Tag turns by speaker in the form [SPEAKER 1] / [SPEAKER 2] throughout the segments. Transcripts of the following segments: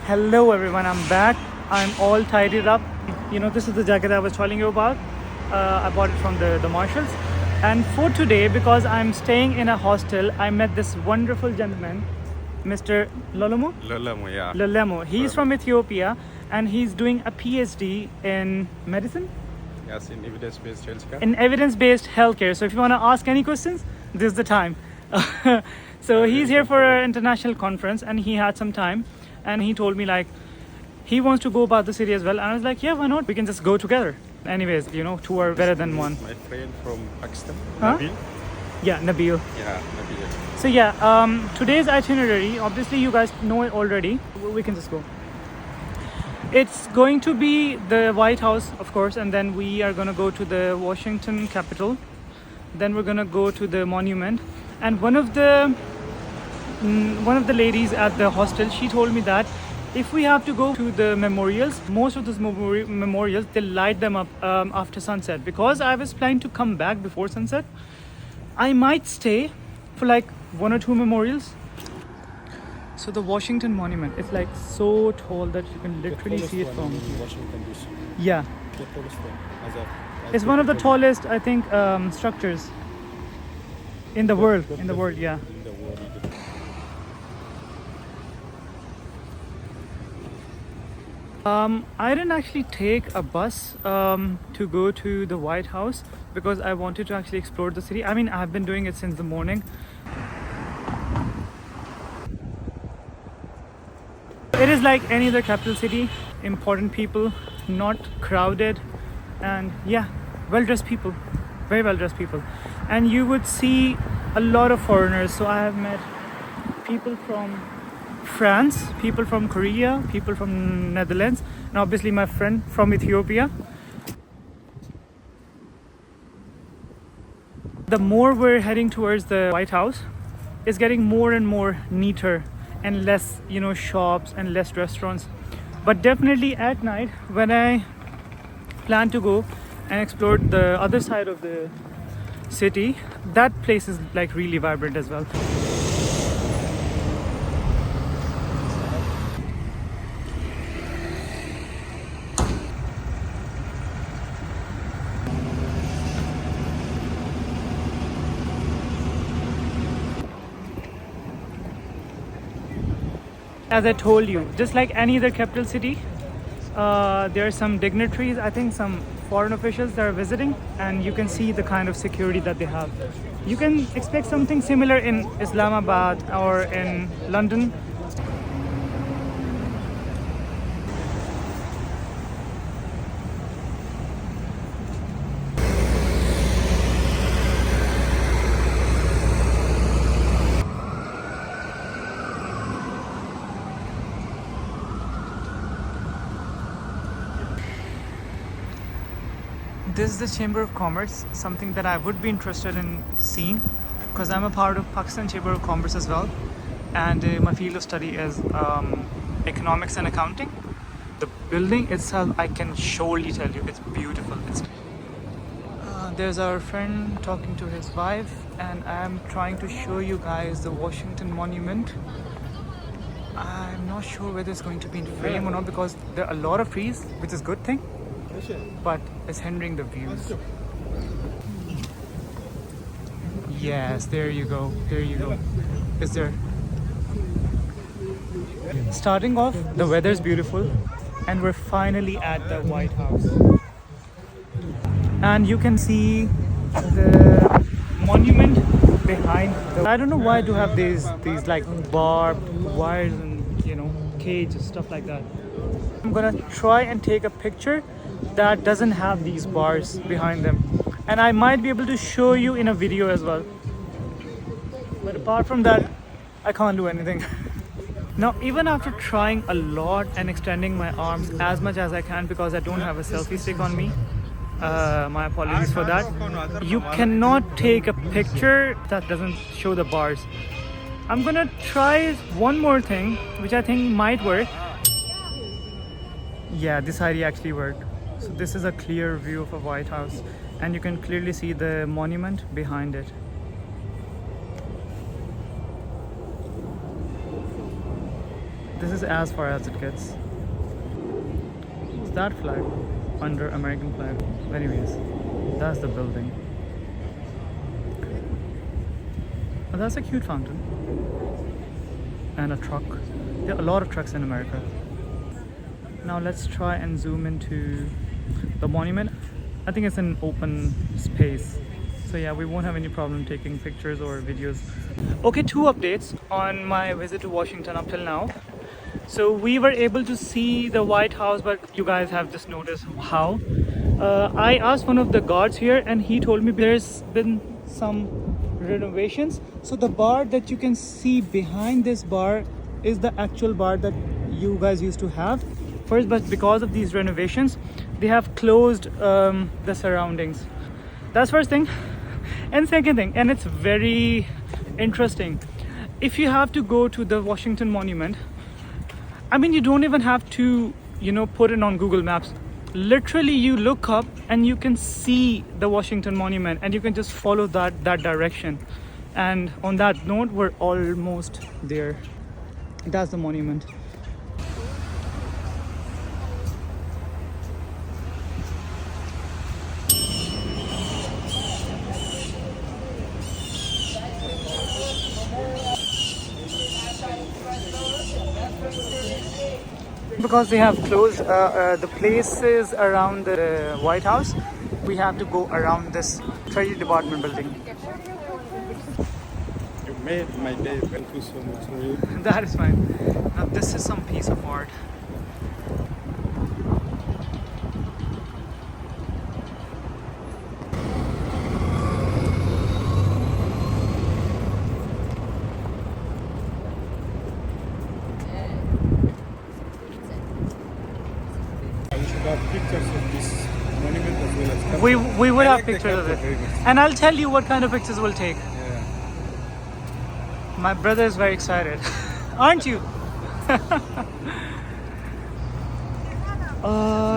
[SPEAKER 1] Hello everyone, I'm back. I'm all tidied up. You know, this is the jacket I was telling you about. I bought it from the Marshalls. And for today, because I'm staying in a hostel, I met this wonderful gentleman, Mr. Lolomo?
[SPEAKER 2] Lolemo, yeah.
[SPEAKER 1] Lolemo. He's from Ethiopia and he's doing a PhD in medicine?
[SPEAKER 2] Yes, in evidence-based healthcare.
[SPEAKER 1] In evidence-based healthcare. So if you want to ask any questions, this is the time. So he's here for an international conference and he had some time and he told me like he wants to go about the city as well, and I was like, yeah, why not, we can just go together. Anyways, you know, two are better than one.
[SPEAKER 2] My friend from Pakistan,
[SPEAKER 1] Huh?
[SPEAKER 2] Nabil.
[SPEAKER 1] Yeah, Nabil.
[SPEAKER 2] Yeah, Nabil.
[SPEAKER 1] So yeah, today's itinerary, obviously you guys know it already. We can just go. It's going to be the White House, of course, and then we are going to go to the Washington Capitol. Then we're going to go to the monument. And one of the ladies at the hostel, she told me that if we have to go to the memorials, most of those memorials, they light them up after sunset. Because I was planning to come back before sunset, I might stay for like one or two memorials. So the Washington Monument is like so tall that you can literally see it from
[SPEAKER 2] Washington DC.
[SPEAKER 1] yeah,
[SPEAKER 2] The tallest one.
[SPEAKER 1] it's one of the tallest, I think, structures in the world. Yeah.
[SPEAKER 2] In the world.
[SPEAKER 1] I didn't actually take a bus to go to the White House because I wanted to actually explore the city. I mean, I've been doing it since the morning. It is like any other capital city, important people, not crowded, and yeah, well-dressed people, very well-dressed people. And you would see a lot of foreigners. So I have met people from France, people from Korea, people from Netherlands, and obviously my friend from Ethiopia. The more we're heading towards the White House, it's getting more and more neater and less, you know, shops and less restaurants. But definitely at night, when I plan to go and explore the other side of the city, that place is like really vibrant as well. As I told you, just like any other capital city, there are some dignitaries, I think some foreign officials that are visiting, and you can see the kind of security that they have. You can expect something similar in Islamabad or in London. This is the Chamber of Commerce, something that I would be interested in seeing because I'm a part of Pakistan Chamber of Commerce as well, and my field of study is economics and accounting. The building itself, I can surely tell you, it's beautiful. There's our friend talking to his wife, and I'm trying to show you guys the Washington Monument. I'm not sure whether it's going to be in frame or not because there are a lot of trees, which is a good thing, but it's hindering the views. Yes, there you go, there you go. Is there? Starting off, the weather's beautiful and we're finally at the White House. And you can see the monument behind I don't know why to have these like barbed wires and, you know, cages, stuff like that. I'm gonna try and take a picture that doesn't have these bars behind them, and I might be able to show you in a video as well, but apart from that I can't do anything. Now, even after trying a lot and extending my arms as much as I can because I don't have a selfie stick on me, my apologies for that, you cannot take a picture that doesn't show the bars. I'm gonna try one more thing which I think might work. Yeah, this ID actually worked. So this is a clear view of a White House and you can clearly see the monument behind it. This is as far as it gets. What's that flag? Under American flag. Anyways, that's the building. Oh, that's a cute fountain. And a truck. There are a lot of trucks in America. Now let's try and zoom into the monument. I think it's an open space. So yeah, we won't have any problem taking pictures or videos. Okay, two updates on my visit to Washington up till now. So we were able to see the White House, but you guys have just noticed how. I asked one of the guards here and he told me there's been some renovations. So the bar that you can see behind this bar is the actual bar that you guys used to have first, but because of these renovations they have closed the surroundings. That's first thing. And second thing, and it's very interesting, if you have to go to the Washington Monument, I mean, you don't even have to, you know, put it on Google Maps. Literally you look up and you can see the Washington Monument and you can just follow that direction. And on that note, we're almost there. That's the monument. Because they have closed the places around the White House, we have to go around this Treasury Department building.
[SPEAKER 2] You made my day. Thank you so much for you.
[SPEAKER 1] That is fine. Now this is some piece of art.
[SPEAKER 2] We should have pictures of this monument as well as
[SPEAKER 1] We would
[SPEAKER 2] I
[SPEAKER 1] have
[SPEAKER 2] like the
[SPEAKER 1] pictures of
[SPEAKER 2] capital
[SPEAKER 1] it.
[SPEAKER 2] very much.
[SPEAKER 1] And I'll tell you what kind of pictures we'll take.
[SPEAKER 2] Yeah.
[SPEAKER 1] My brother is very excited. Aren't you?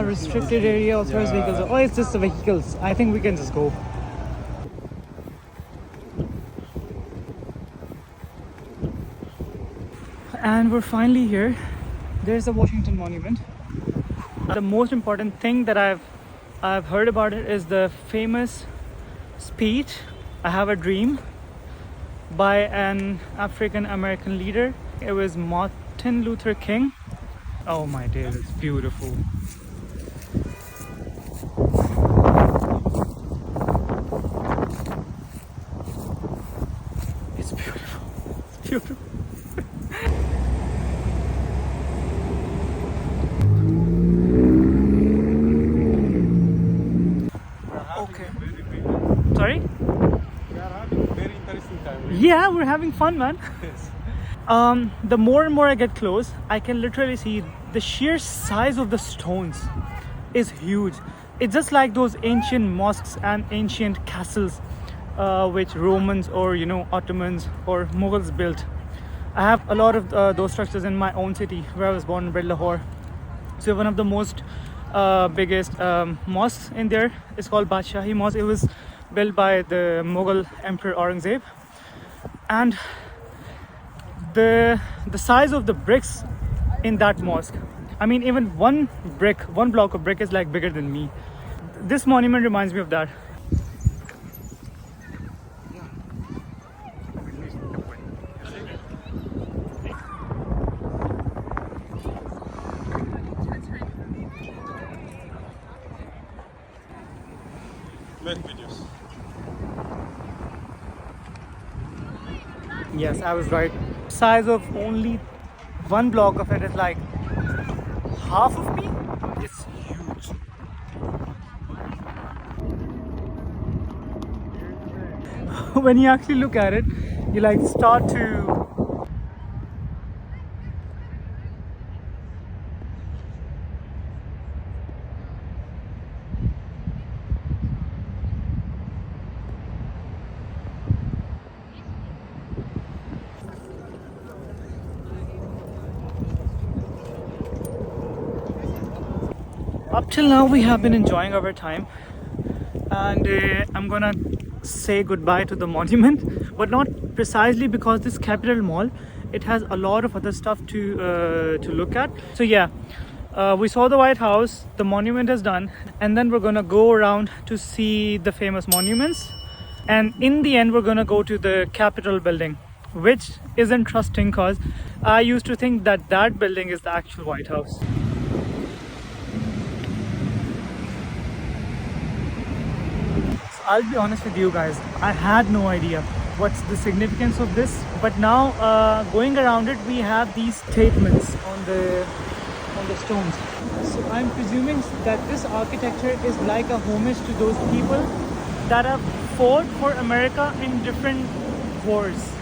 [SPEAKER 1] Restricted area, authorized
[SPEAKER 2] Yeah.
[SPEAKER 1] vehicles. Oh, it's just the vehicles. I think we can just go. And we're finally here. There's the Washington Monument. The most important thing that I've heard about it is the famous speech, "I Have a Dream," by an African American leader. It was Martin Luther King. Oh my days, it's beautiful. It's beautiful. It's beautiful. Okay. Sorry?
[SPEAKER 2] We are having a very interesting time. Really.
[SPEAKER 1] Yeah, we're having fun, man.
[SPEAKER 2] Yes.
[SPEAKER 1] The more and more I get close, I can literally see the sheer size of the stones is huge. It's just like those ancient mosques and ancient castles which Romans or, you know, Ottomans or Mughals built. I have a lot of those structures in my own city where I was born and bred, Lahore. So one of the most biggest mosques in there is called Badshahi Mosque. It was built by the Mughal Emperor Aurangzeb, and the size of the bricks in that mosque, I mean, even one block of brick is like bigger than me. This monument reminds me of that.
[SPEAKER 2] Make videos.
[SPEAKER 1] Yes, I was right. Size of only one block of it is like half of me. It's huge. When you actually look at it, you like start to up till now we have been enjoying our time, and I'm gonna say goodbye to the monument, but not precisely because this Capitol Mall it has a lot of other stuff to look at. So yeah, we saw the White House, the monument is done, and then we're gonna go around to see the famous monuments, and in the end we're gonna go to the Capitol building, which is interesting because I used to think that that building is the actual White House. So I'll be honest with you guys, I had no idea what's the significance of this, but now going around it, we have these statements on the stones. So I'm presuming that this architecture is like a homage to those people that have fought for America in different wars.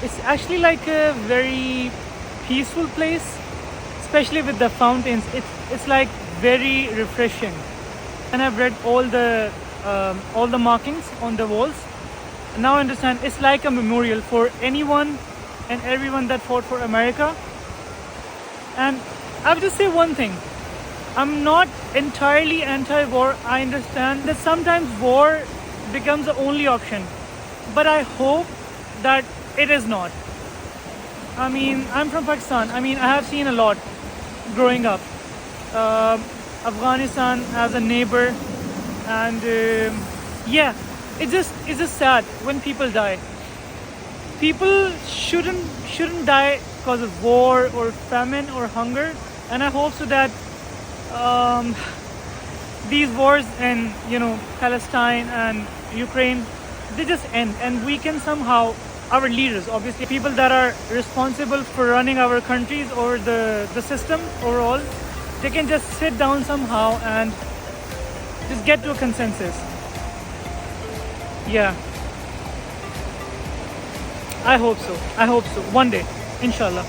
[SPEAKER 1] It's actually like a very peaceful place, especially with the fountains. It's like very refreshing. And I've read all the markings on the walls. Now I understand it's like a memorial for anyone and everyone that fought for America. And I'll just say one thing. I'm not entirely anti-war. I understand that sometimes war becomes the only option. But I hope that it is not. I mean, I'm from Pakistan. I mean, I have seen a lot growing up. Afghanistan as a neighbor, and yeah, it's just sad when people die. People shouldn't die because of war or famine or hunger, and I hope so that these wars in Palestine and Ukraine, they just end, and we can somehow, our leaders, obviously people that are responsible for running our countries or the system overall, they can just sit down somehow and just get to a consensus. Yeah, I hope so. One day, inshallah.